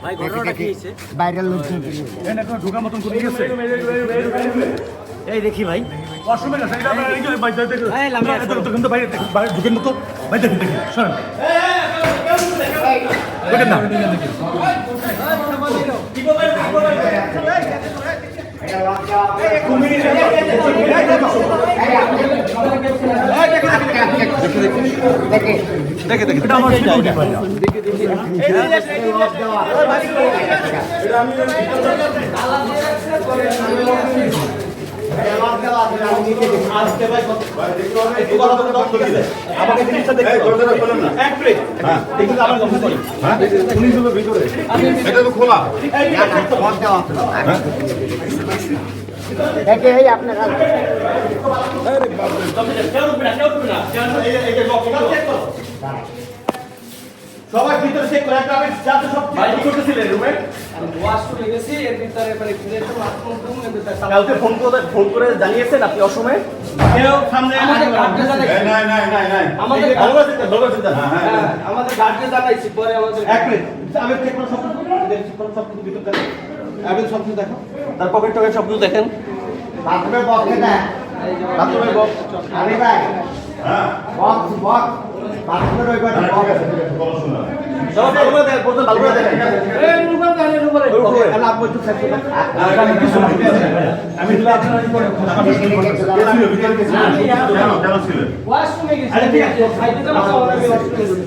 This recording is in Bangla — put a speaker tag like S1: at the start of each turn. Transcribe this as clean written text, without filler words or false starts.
S1: ভাই ঘটনাটা কি হয়েছে?
S2: ভাইরাল লোকজন
S3: ঢোকার মতন করে গেছে।
S1: এই দেখি ভাই,
S3: ওয়াশরুমে গেছে, এটা আমরা এই যে বাইরে থেকে
S1: এই লামি আসো।
S3: তখন তো বাইরে থেকে বাইরে ঢুকেন না তো, বাইরে দেখেন দেখেন শুনেন দেখেন না দেখে দেখে এটা আমার সিকিউরিটি ভাই আমাকে জিনিসটা দেখতে এক প্লেট দেখুন আমার কথা বলি হ্যাঁ পুলিশ হবে ভিতরে এটা তো খোলা
S2: দেখে এই আপনার
S3: সবাই ভিতরে চেক করে একটা আমি যাতে সব বাইরে করতেছিলেন রুমে
S1: ওয়াশরুমে গেছি, এর ভিতরে মানে ঘুরে তো বাথরুম রুম এর ভিতরে
S3: কালকে ফোন করে জানিয়েছেন আপনি অসময়ে কেউ সামনে
S1: আমাদের গার্ডকে জানাইছি।
S3: আমাদের ভালো আছে
S1: হ্যাঁ, আমাদের গার্ডকে জানাইছি, পরে আমাদের
S3: এক মিনিট আমি চেক করে সব কিছু ভিতর দেখো আপনি সব কিছু দেখো তার পকেট টকেট সব কিছু দেখেন
S2: বাথরুমের বক্স এটা
S3: বাথরুমের বক্স
S2: আরে ভাই হ্যাঁ বক্স বাথরুমের ওই পাশে বক্স
S3: সব ভালো করে দেখেন বলতে ভালো করে দেখেন
S1: এই রুমের গানের উপরে
S3: তাহলে আপনি একটু চেক করুন আমি দিলে আপনারা কি করে ভিতরে গেছিল
S1: ওয়াশরুমে গেছি।
S3: আরে ঠিক আছে
S1: ভাই, ভিতরে আসো, আমরা ওয়াশরুমে গেছি।